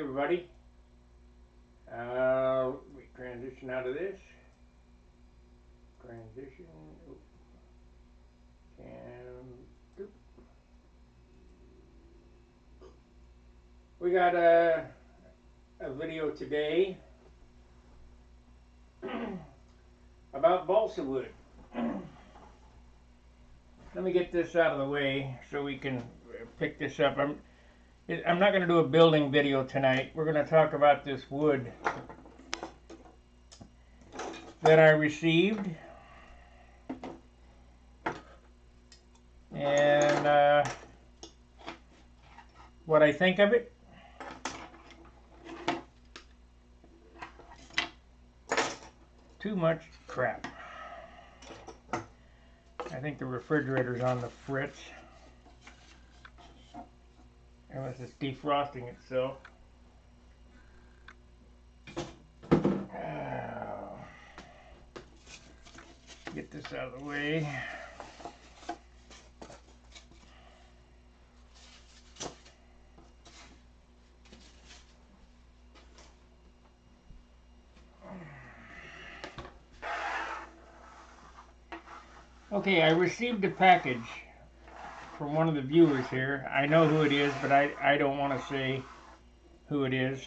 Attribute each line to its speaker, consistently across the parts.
Speaker 1: everybody. We transition out of this. Transition. And we got a video today about balsa wood. Let me get this out of the way so we can pick this up. I'm not going to do a building video tonight. We're going to talk about this wood that I received, and what I think of it. Too much crap. I think the refrigerator's on the fritz, unless it's defrosting itself. Get this out of the way. Okay, I received a package from one of the viewers here. I know who it is, but I don't want to say who it is.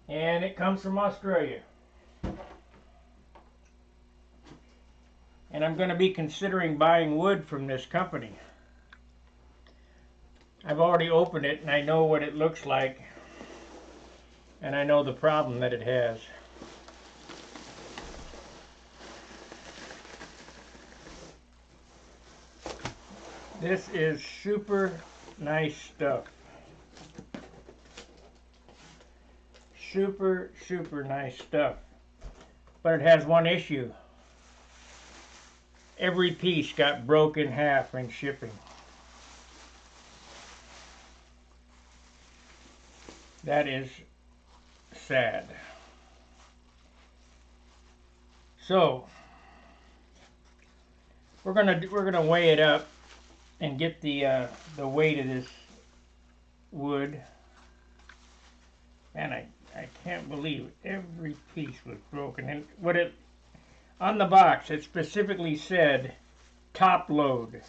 Speaker 1: And it comes from Australia. And I'm going to be considering buying wood from this company. I've already opened it and I know what it looks like. And I know the problem that it has. This is super nice stuff. Super nice stuff. But it has one issue. Every piece got broke in half in shipping. That is sad. So we're gonna weigh it up and get the weight of this wood. And I can't believe every piece was broken. And what it on the box, it specifically said top load,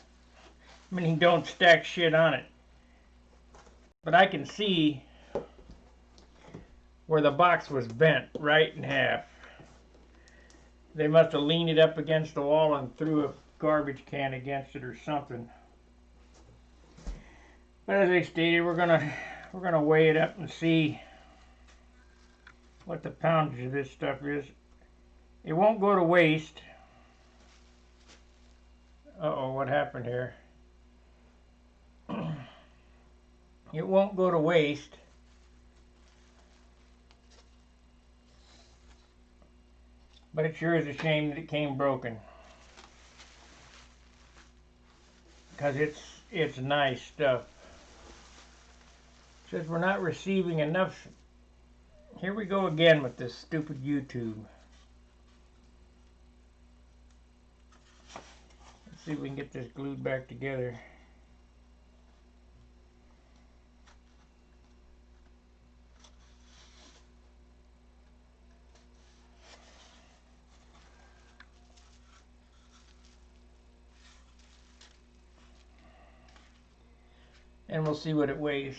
Speaker 1: meaning don't stack shit on it. But I can see where the box was bent right in half. They must have leaned it up against the wall and threw a garbage can against it or something. But as I stated, we're gonna weigh it up and see what the poundage of this stuff is. It won't go to waste. Uh-oh, what happened here? It won't go to waste. But it sure is a shame that it came broken. Because it's nice stuff. It says we're not receiving enough. Here we go again with this stupid YouTube. Let's see if we can get this glued back together. And we'll see what it weighs.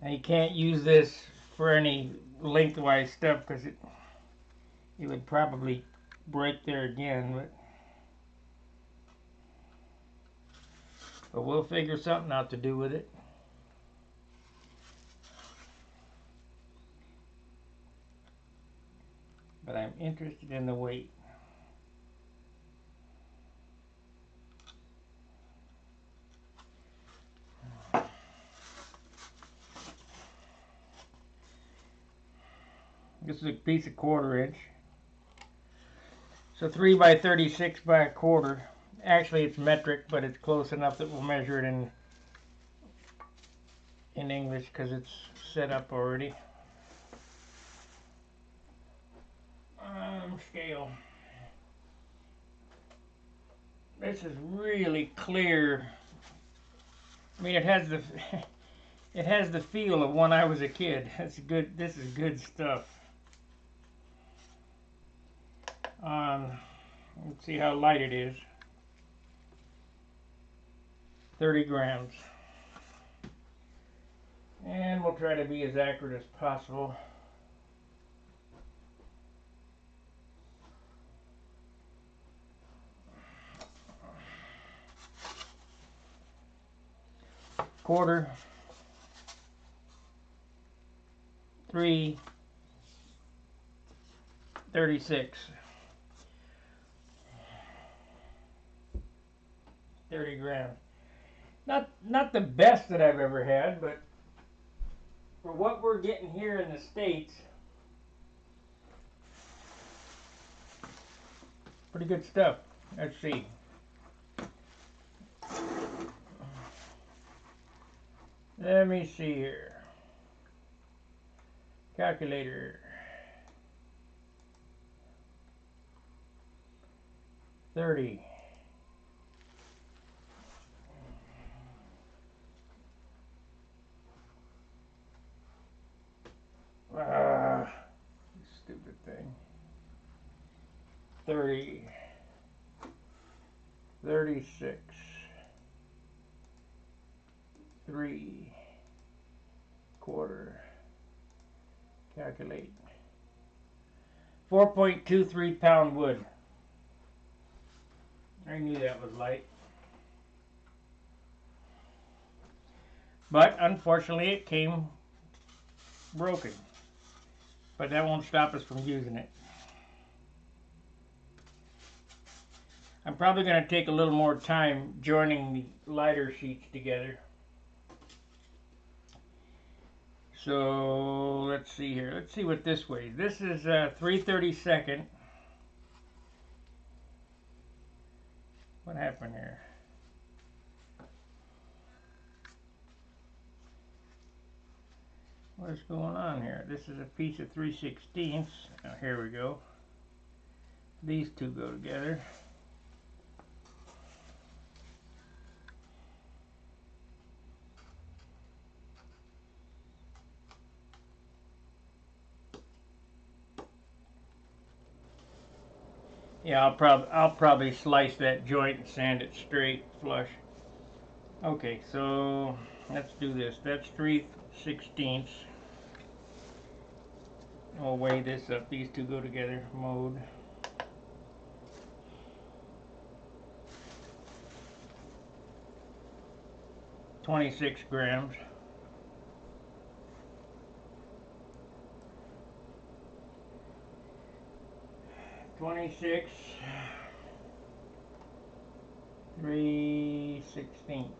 Speaker 1: Now you can't use this for any lengthwise stuff because it would probably break there again, but we'll figure something out to do with it. But I'm interested in the weight. This is a piece of 1/4 inch. So 3 by 36 by 1/4. Actually, it's metric, but it's close enough that we'll measure it in English because it's set up already. Scale. This is really clear. I mean, it has the it has the feel of when I was a kid. That's good. This is good stuff. Let's see how light it is. 30 grams. And we'll try to be as accurate as possible. Quarter, 3, 36, 30 grams. Not the best that I've ever had, but for what we're getting here in the States, pretty good stuff. Let's see. Let me see here. Calculator. 30. Stupid thing. 30. 36. 3. 1/4. Calculate. 4.23 pound wood. I knew that was light. But unfortunately it came broken. But that won't stop us from using it. I'm probably going to take a little more time joining the lighter sheets together. So let's see here. Let's see what this weighs. This is 3/32. What happened here? What's going on here? This is a piece of 3/16. Now here we go. These two go together. Yeah, I'll probably slice that joint and sand it straight, flush. Okay, so let's do this. That's 3/16. We'll weigh this up. These two go together. Mode. $26 grams. $26. 3/16.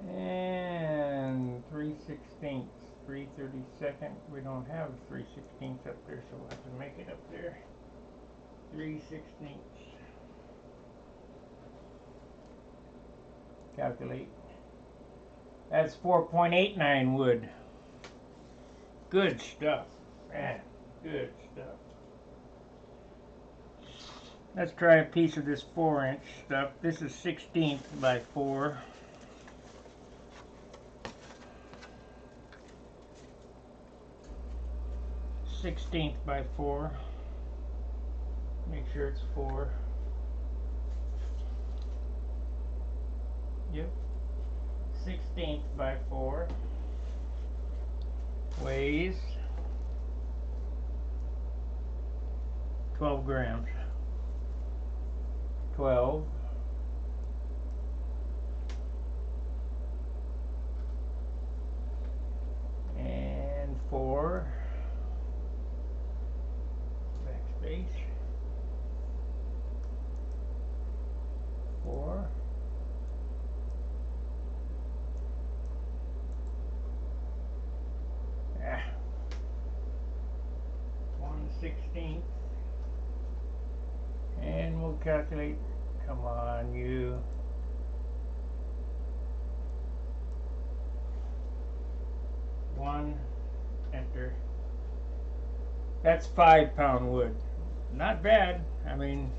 Speaker 1: And 3/16. 3/32. We don't have 3/16 up there, so we'll have to make it up there. 3/16. Calculate. That's 4.89 wood. Good stuff. Man, good stuff. Let's try a piece of this 4-inch stuff. This is 16th by 4. Sixteenth by 4. Make sure it's 4. Yep. 16th by 4. Weighs 12 grams. 12. And 4. Backspace. 4. calculate. Come on, you. One, enter. That's 5-pound wood. Not bad. I mean,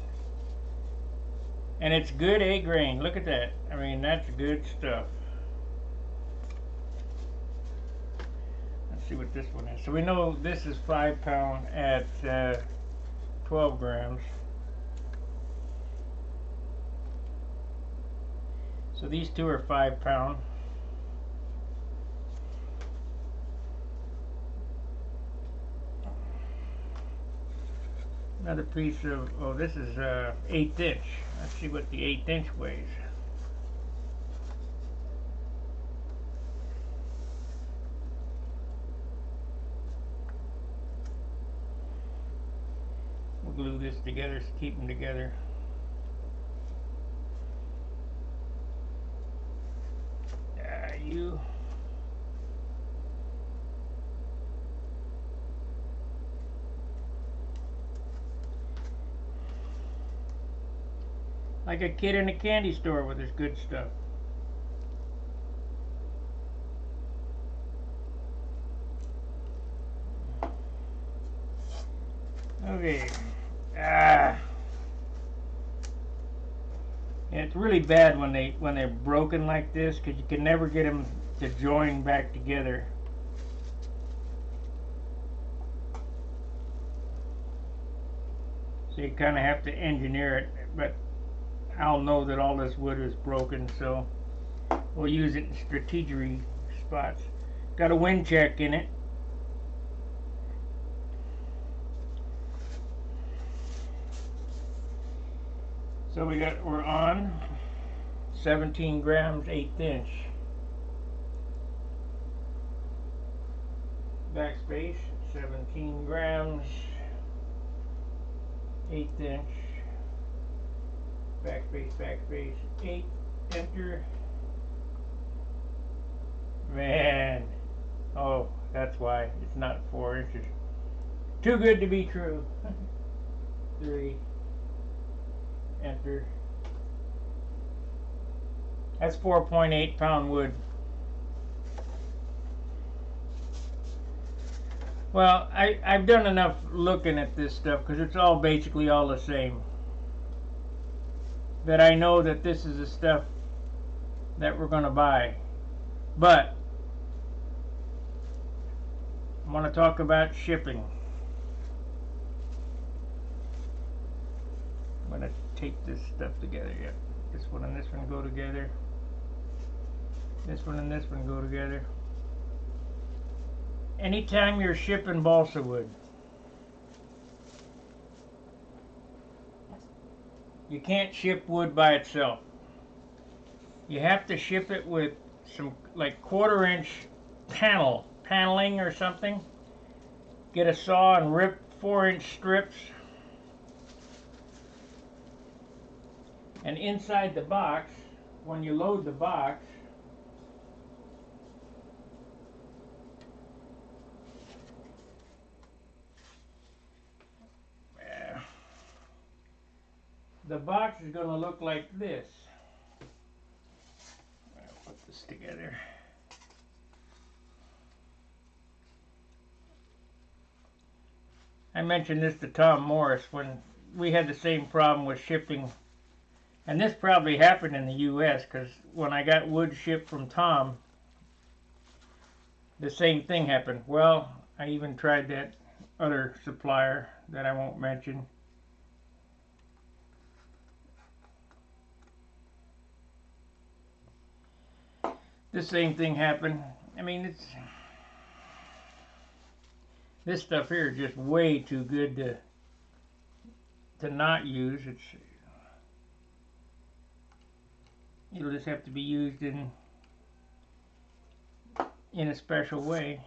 Speaker 1: and it's good A grain. Look at that. I mean, that's good stuff. Let's see what this one is. So we know this is 5-pound at 12 grams. So these two are 5-pound. Another piece of, oh, this is 1/8 inch. Let's see what the 1/8 inch weighs. We'll glue this together to keep them together. You. Like a kid in a candy store with his good stuff. Okay. Yeah, it's really bad when they're broken like this, because you can never get them to join back together. So you kind of have to engineer it, but I'll know that all this wood is broken, so we'll use it in strategery spots. Got a wind check in it. So we're on 17 grams 1/8 inch. Backspace, 17 grams 1/8 inch. Backspace, 8, enter. Man, oh, that's why it's not 4 inches. Too good to be true. 3, enter. That's 4.8 pound wood. Well, I've done enough looking at this stuff, because it's all basically all the same, that I know that this is the stuff that we're going to buy. But I want to talk about shipping. I'm going to tape this stuff together. Yep. This one and this one go together. This one and this one go together. Anytime you're shipping balsa wood, you can't ship wood by itself. You have to ship it with some like 1/4 inch paneling or something. Get a saw and rip 4-inch strips. And inside the box, when you load the box, the box is going to look like this. I'll put this together. I mentioned this to Tom Morris when we had the same problem with shipping. And this probably happened in the U.S. because when I got wood shipped from Tom, the same thing happened. Well, I even tried that other supplier that I won't mention. The same thing happened. I mean, this stuff here is just way too good to not use. It'll just have to be used in a special way.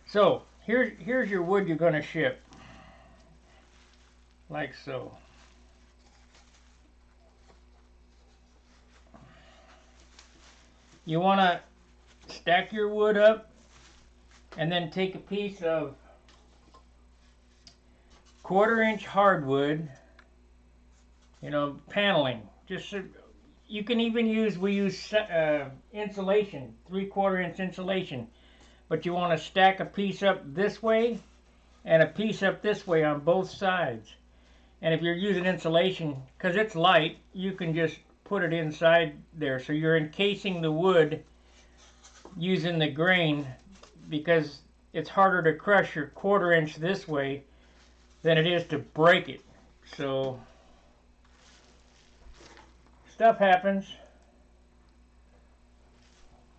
Speaker 1: So here's your wood you're going to ship, like so. You want to stack your wood up and then take a piece of 1/4 inch hardwood, you know, paneling. Just you can even use, we use insulation, 3/4 inch insulation, but you want to stack a piece up this way and a piece up this way on both sides. And if you're using insulation, because it's light, you can just put it inside there. So you're encasing the wood using the grain, because it's harder to crush your 1/4 inch this way than it is to break it. So stuff happens.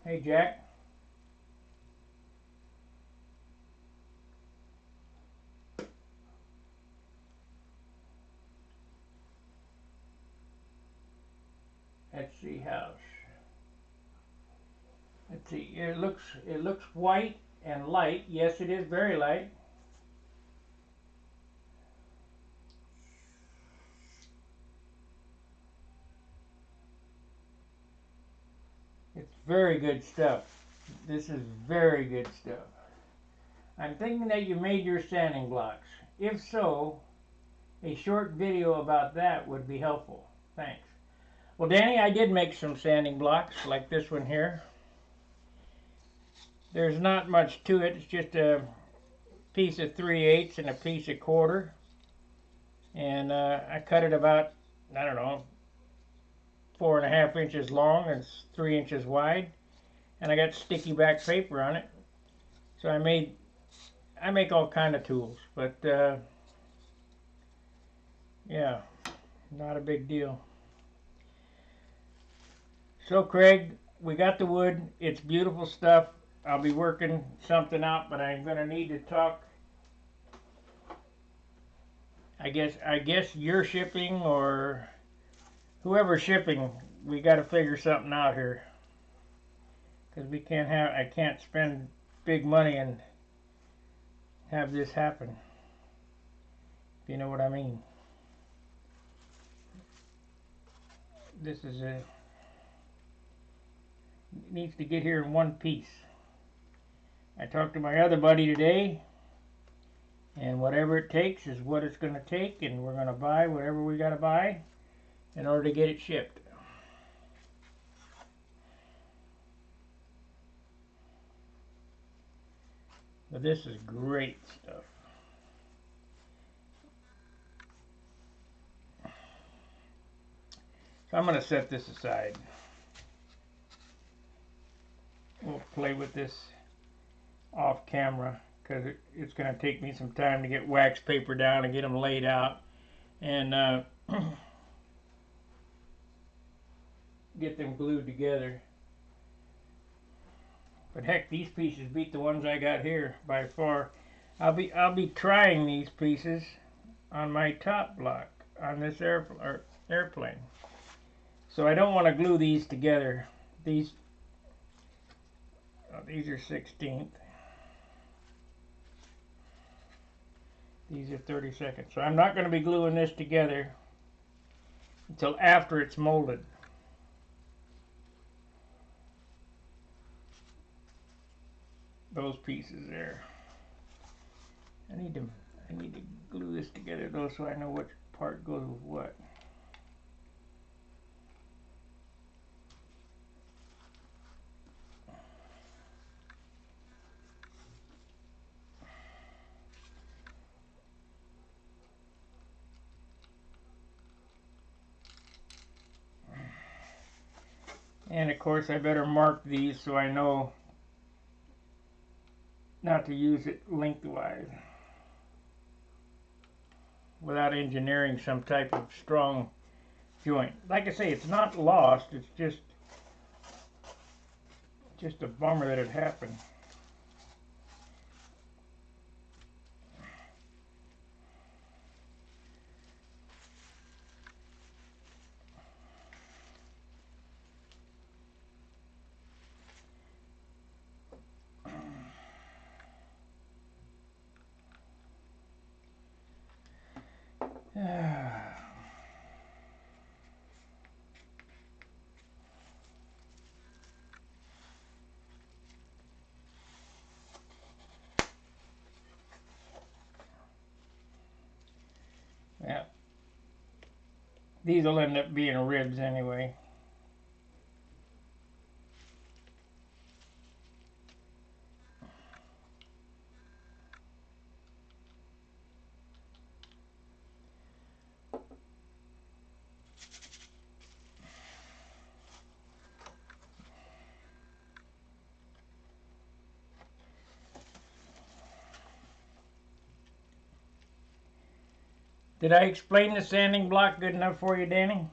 Speaker 1: Hey, Jack. Let's see, house. Let's see. It looks white and light. Yes, it is very light. It's very good stuff. This is very good stuff. I'm thinking that you made your sanding blocks. If so, a short video about that would be helpful. Thanks. Well, Danny, I did make some sanding blocks like this one here. There's not much to it. It's just a piece of 3/8 and a piece of 1/4. And I cut it about, I don't know, 4.5 inches long and 3 inches wide. And I got sticky back paper on it. So I make all kind of tools, but yeah, not a big deal. So Craig, we got the wood. It's beautiful stuff. I'll be working something out, but I'm gonna need to talk. I guess you're shipping, or whoever's shipping, we got to figure something out here, because I can't spend big money and have this happen, if you know what I mean. This is it needs to get here in one piece. I talked to my other buddy today, and whatever it takes is what it's going to take, and we're going to buy whatever we got to buy in order to get it shipped. But this is great stuff. So I'm going to set this aside. We'll play with this off camera, because it's going to take me some time to get wax paper down and get them laid out, and get them glued together. But heck, these pieces beat the ones I got here by far. I'll be trying these pieces on my top block on this airplane. So I don't want to glue these together. These are 16th. These are 32nd. So I'm not going to be gluing this together until after it's molded. Those pieces there. I need to glue this together though, so I know which part goes with what. And of course I better mark these so I know not to use it lengthwise without engineering some type of strong joint. Like I say, it's not lost, it's just a bummer that it happened. These will end up being ribs anyway. Did I explain the sanding block good enough for you, Danny?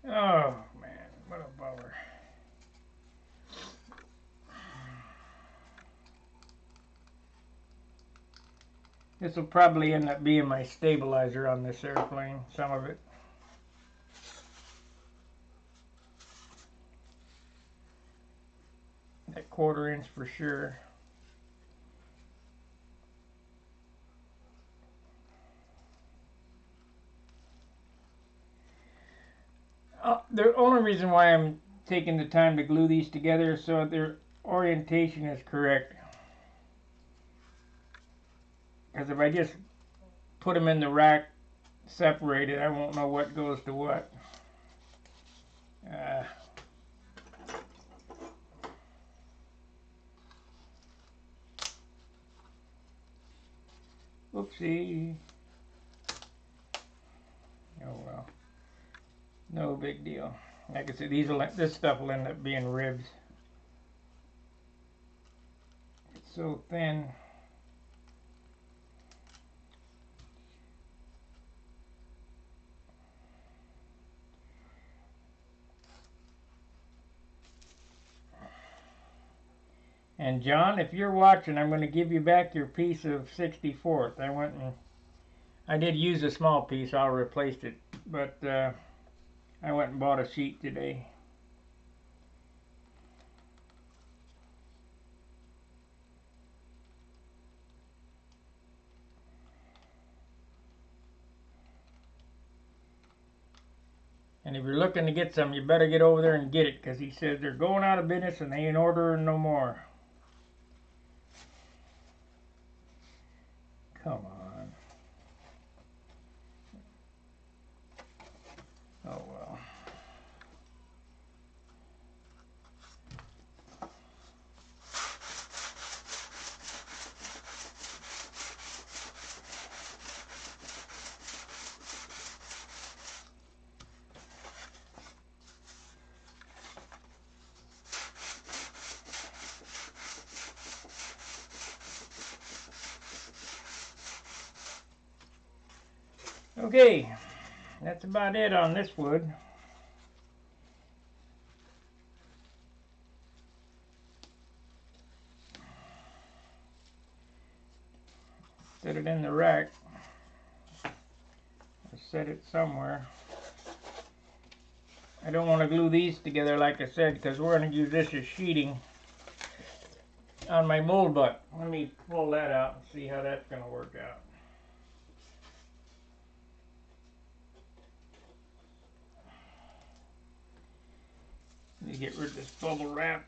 Speaker 1: Oh, man, what a bummer. This will probably end up being my stabilizer on this airplane, some of it. That 1/4 inch for sure. The only reason why I'm taking the time to glue these together is so their orientation is correct. Because if I just put them in the rack separated, I won't know what goes to what. Oopsie. Oh well. No big deal. Like I said, this stuff will end up being ribs. It's so thin. And John, if you're watching, I'm going to give you back your piece of 64th. I did use a small piece. I'll replace it, but I went and bought a sheet today. And if you're looking to get some, you better get over there and get it, because he says they're going out of business and they ain't ordering no more. Come on. Oh well. Okay, that's about it on this wood. Set it in the rack. Or set it somewhere. I don't want to glue these together like I said, because we're going to use this as sheeting on my mold butt. Let me pull that out and see how that's going to work out. Let me get rid of this bubble wrap.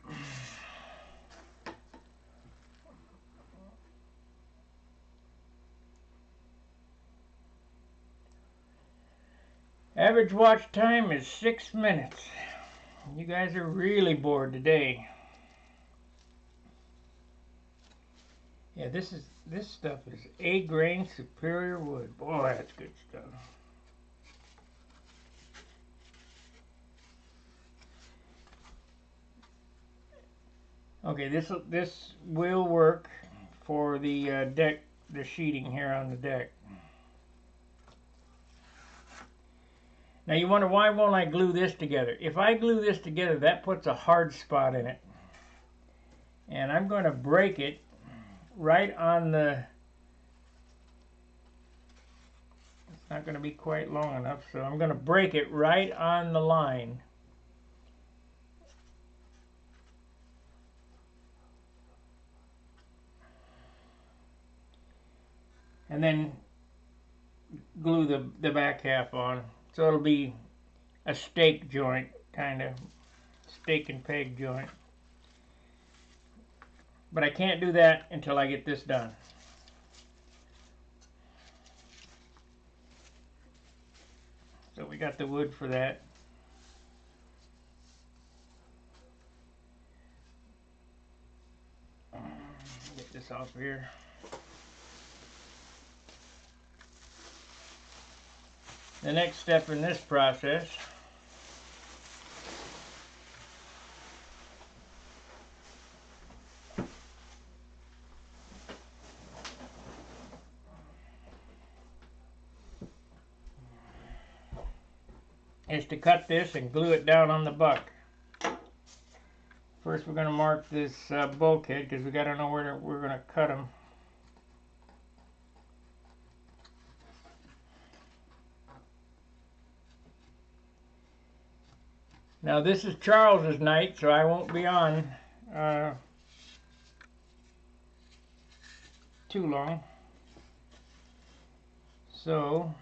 Speaker 1: Average watch time is 6 minutes. You guys are really bored today. Yeah, this stuff is A-grain superior wood. Boy, that's good stuff. Okay, this will work for the deck, the sheeting here on the deck. Now you wonder, why won't I glue this together? If I glue this together, that puts a hard spot in it. And I'm going to break it right on the, let's not going to be quite long enough, so I'm going to break it right on the line. And then glue the back half on. So it'll be a stake joint, kind of stake and peg joint. But I can't do that until I get this done. So we got the wood for that. Get this off here. The next step in this process is to cut this and glue it down on the buck. First we're going to mark this bulkhead because we got to know where we're going to cut them. Now this is Charles's night, so I won't be on too long. So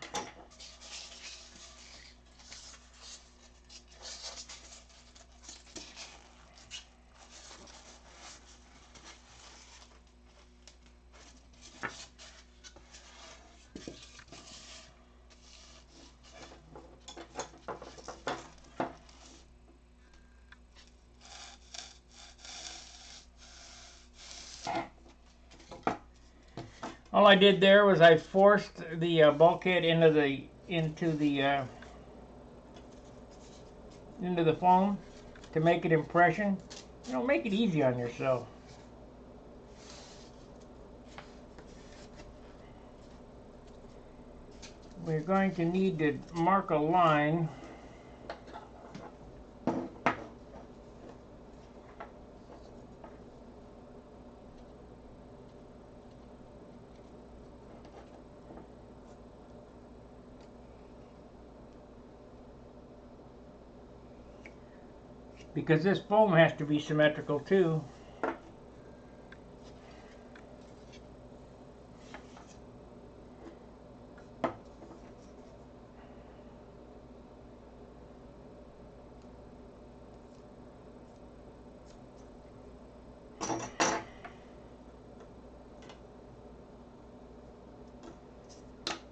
Speaker 1: all I did there was I forced the bulkhead into the foam to make it impression. You know, make it easy on yourself. We're going to need to mark a line because this foam has to be symmetrical too.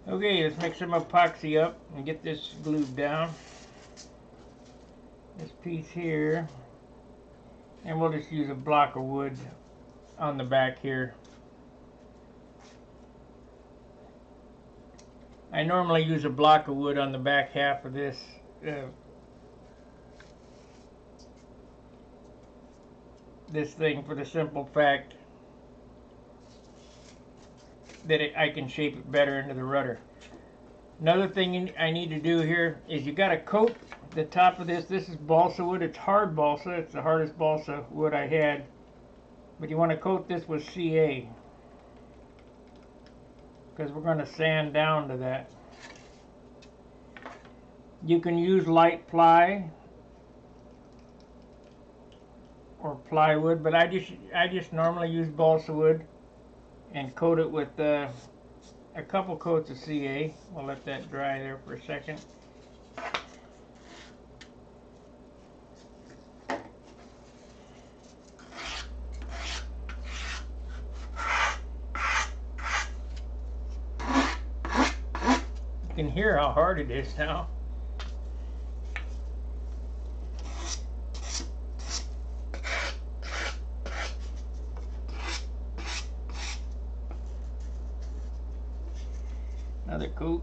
Speaker 1: Okay, let's mix some epoxy up and get this glued down. This piece here, and we'll just use a block of wood on the back here. I normally use a block of wood on the back half of this this thing for the simple fact that I can shape it better into the rudder. Another thing I need to do here is you got to coat the top of this. This is balsa wood. It's hard balsa. It's the hardest balsa wood I had. But you want to coat this with CA because we're going to sand down to that. You can use light ply or plywood, but I just normally use balsa wood and coat it with a couple coats of CA. We'll let that dry there for a second. You can hear how hard it is now. Another coat.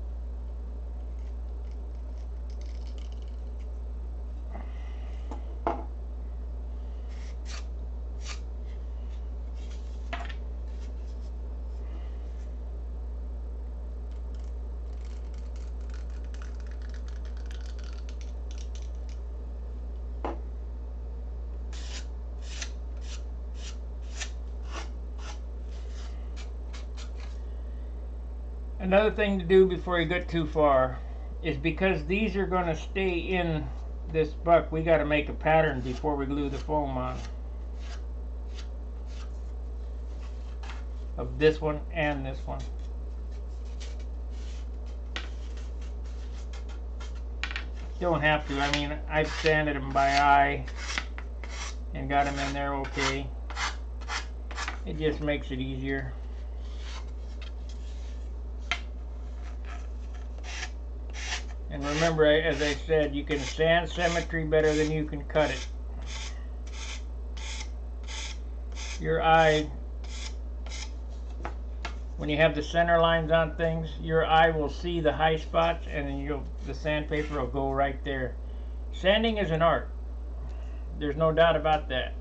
Speaker 1: Another thing to do before you get too far is, because these are going to stay in this buck, we got to make a pattern before we glue the foam on. Of this one and this one. Don't have to. I mean, I've sanded them by eye and got them in there okay. It just makes it easier. And remember, as I said, you can sand symmetry better than you can cut it. Your eye, when you have the center lines on things, your eye will see the high spots, and then the sandpaper will go right there. Sanding is an art. There's no doubt about that.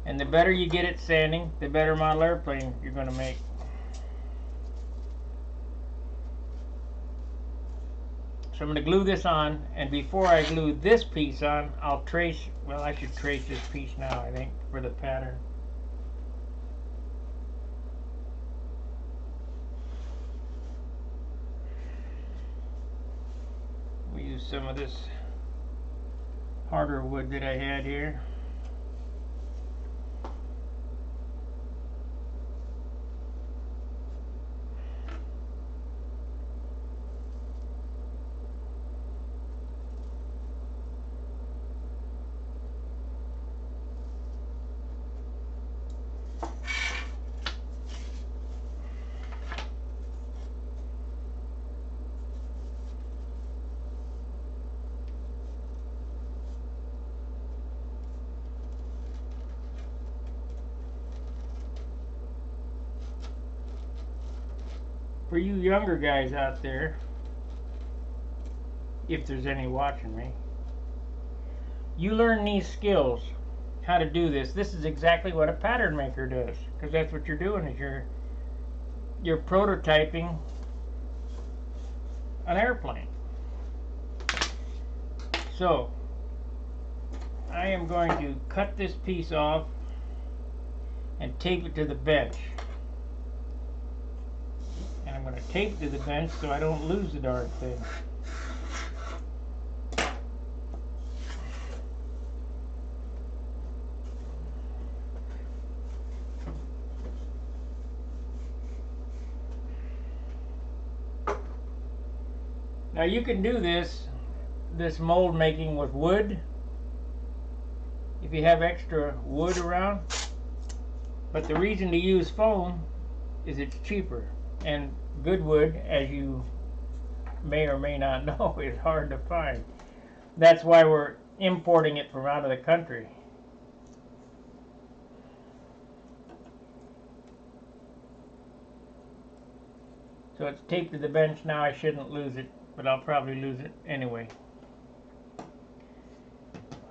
Speaker 1: And the better you get at sanding, the better model airplane you're going to make. So I'm going to glue this on, and before I glue this piece on, I'll trace, well, I should trace this piece now, I think, for the pattern. We use some of this harder wood that I had here. For you younger guys out there, if there's any watching me, you learn these skills, how to do this. This is exactly what a pattern maker does, because that's what you're doing, is you're prototyping an airplane. So I am going to cut this piece off and tape it to the bench. And I'm going to tape it to the bench so I don't lose the darn thing. Now you can do this mold making with wood, if you have extra wood around. But the reason to use foam is it's cheaper. And good wood, as you may or may not know, is hard to find. That's why we're importing it from out of the country. So it's taped to the bench now. I shouldn't lose it, but I'll probably lose it anyway.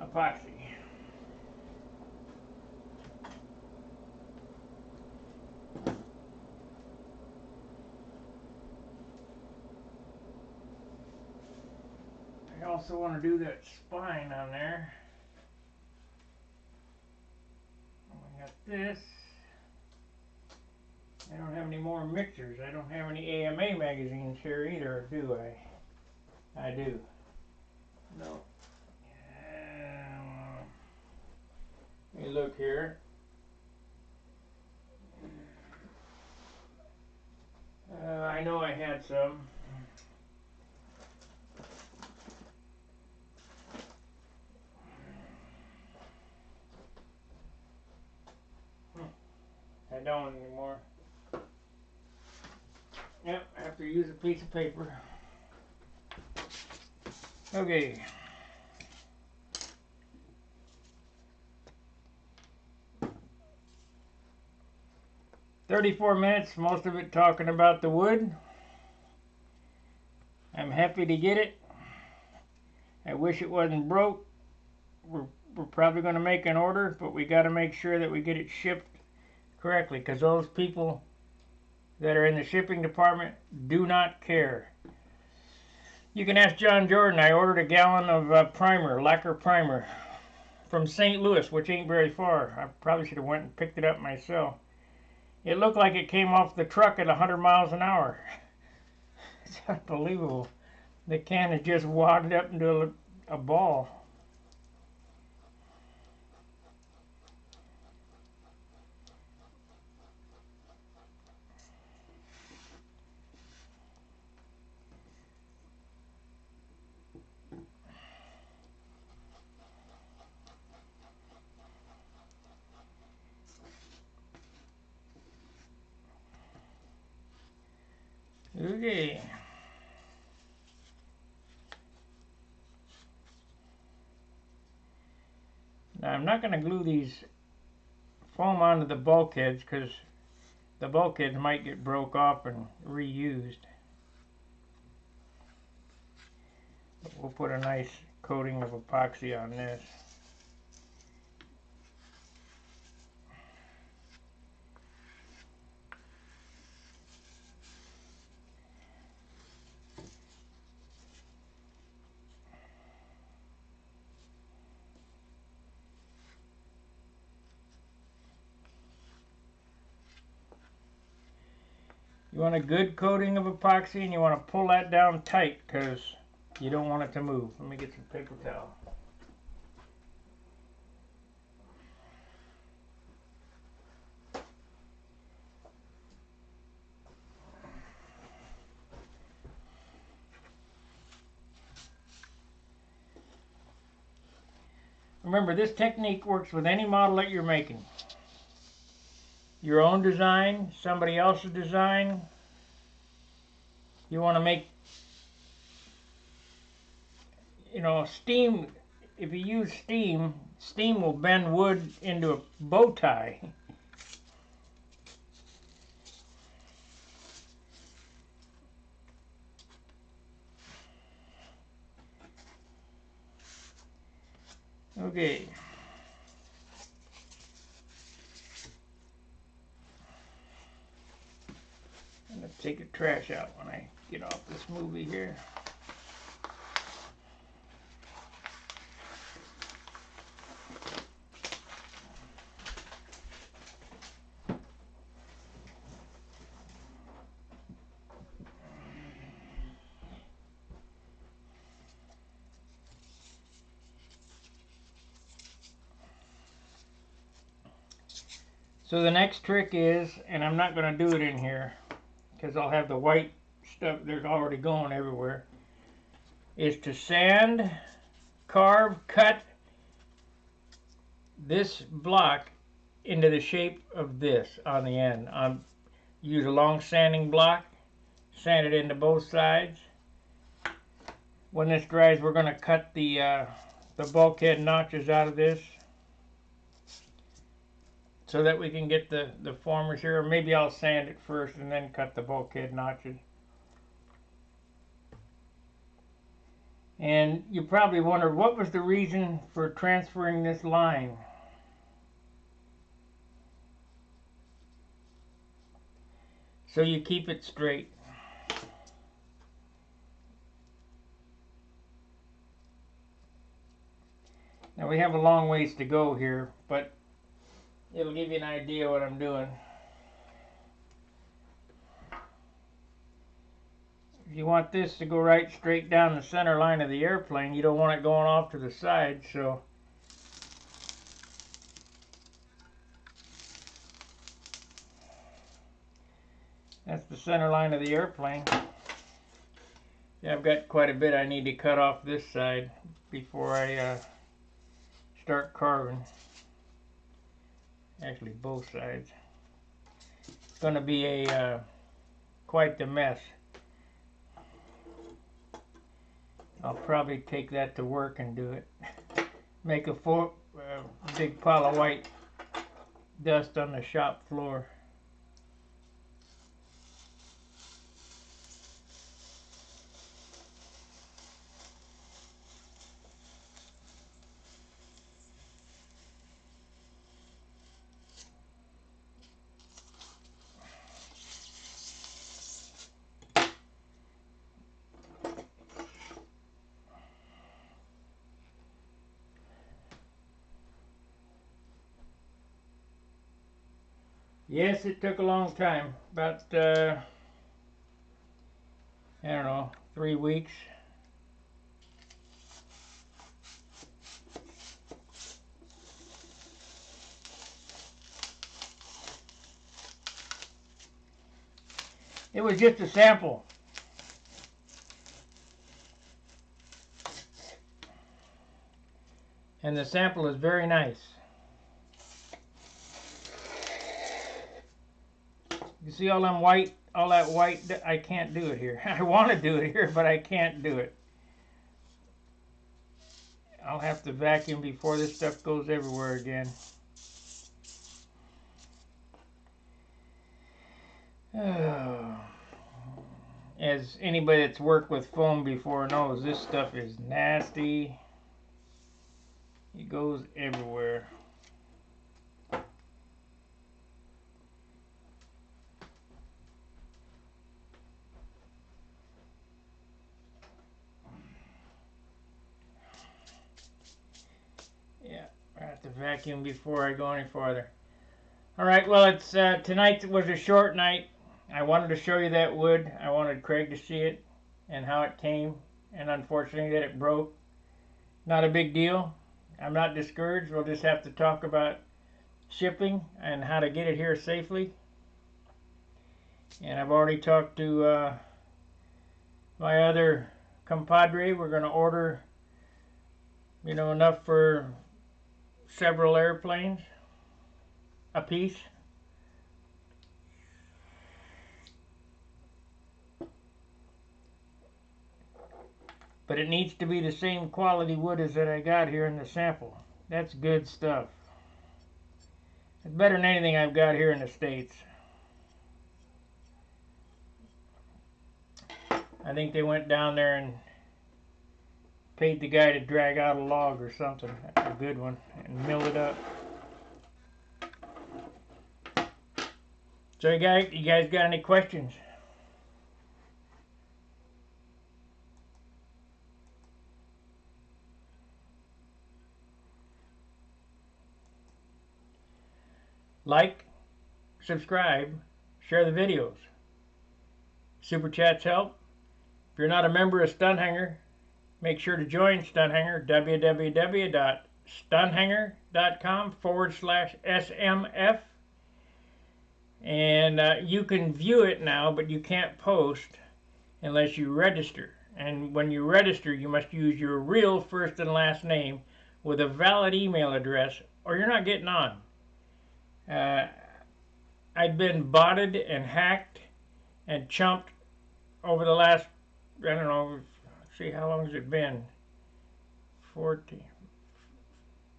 Speaker 1: Epoxy. I also want to do that spine on there. I got this. I don't have any more mixers. I don't have any AMA magazines here either, do I? I do. No. Let me look here. I know I had some. I don't anymore. Yep, I have to use a piece of paper. Okay. "34 minutes, most of it talking about the wood. I'm happy to get it. I wish it wasn't broke. We're probably going to make an order, but we got to make sure that we get it shipped correctly, because those people that are in the shipping department do not care. You can ask John Jordan. I ordered a gallon of primer, lacquer primer, from St. Louis, which ain't very far. I probably should have went and picked it up myself. It looked like it came off the truck at 100 miles an hour. It's unbelievable. The can had just wadded up into a ball. Okay. Now I'm not going to glue these foam onto the bulkheads because the bulkheads might get broke off and reused. But we'll put a nice coating of epoxy on this. You want a good coating of epoxy, and you want to pull that down tight because you don't want it to move. Let me get some paper towel. Remember, this technique works with any model that you're making. Your own design, somebody else's design. You want to make, steam. If you use steam, steam will bend wood into a bow tie. Okay. I'm going to take the trash out when I get off this movie here. So the next trick is, and I'm not going to do it in here because I'll have the white stuff there's already going everywhere, is to sand, carve, cut this block into the shape of this on the end. Use a long sanding block, sand it into both sides. When this dries, we're going to cut the bulkhead notches out of this so that we can get the formers here. Or maybe I'll sand it first and then cut the bulkhead notches. And you probably wondered, what was the reason for transferring this line? So you keep it straight. Now we have a long ways to go here, but it'll give you an idea what I'm doing. If you want this to go right straight down the center line of the airplane, you don't want it going off to the side, so that's the center line of the airplane. Yeah, I've got quite a bit I need to cut off this side before I start carving. Actually, both sides. It's going to be a quite the mess. I'll probably take that to work and do it. Make a big pile of white dust on the shop floor. Yes, it took a long time. About, I don't know, 3 weeks. It was just a sample. And the sample is very nice. You see all them white, all that white? I can't do it here. I want to do it here, but I can't do it. I'll have to vacuum before this stuff goes everywhere again. As anybody that's worked with foam before knows, this stuff is nasty. It goes everywhere. Yeah, I have to vacuum before I go any farther. Alright, well, it's tonight was a short night. I wanted to show you that wood. I wanted Craig to see it and how it came, and unfortunately that it broke. Not a big deal. I'm not discouraged. We'll just have to talk about shipping and how to get it here safely. And I've already talked to my other compadre. We're going to order, you know, enough for several airplanes a piece. But it needs to be the same quality wood as that I got here in the sample. That's good stuff. It's better than anything I've got here in the States. I think they went down there and paid the guy to drag out a log or something. That's a good one. And milled it up. So you guys got any questions? Like, subscribe, share the videos. Super chats help. If you're not a member of Stunt Hangar, make sure to join Stunt Hangar, www.stunthangar.com/SMF. And you can view it now, but you can't post unless you register. And when you register, you must use your real first and last name with a valid email address, or you're not getting on. I've been botted and hacked and chumped over the last, I don't know, let's see, how long has it been? 14,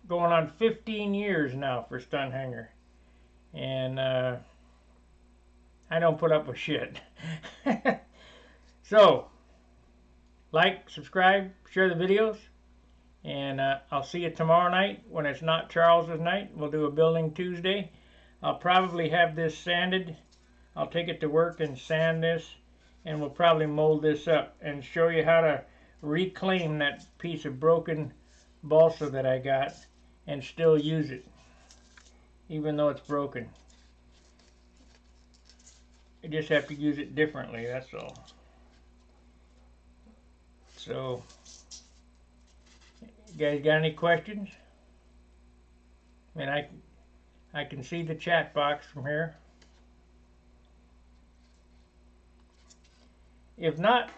Speaker 1: going on 15 years now for Stunt Hangar. And I don't put up with shit. So, like, subscribe, share the videos, and I'll see you tomorrow night when it's not Charles's night. We'll do a Building Tuesday. I'll probably have this sanded. I'll take it to work and sand this, and we'll probably mold this up and show you how to reclaim that piece of broken balsa that I got and still use it, even though it's broken. You just have to use it differently, that's all. So, you guys got any questions? I mean, I can see the chat box from here. If not,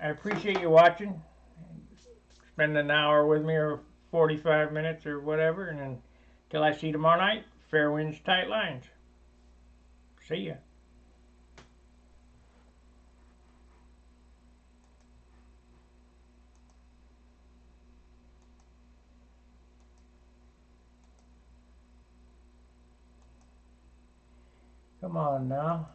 Speaker 1: I appreciate you watching. Spend an hour with me, or 45 minutes or whatever, and then until I see you tomorrow night, fair winds, tight lines. See ya. Come on now.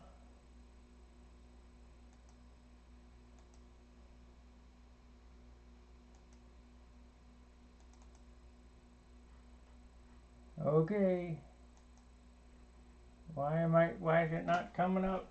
Speaker 1: Okay. Why is it not coming up?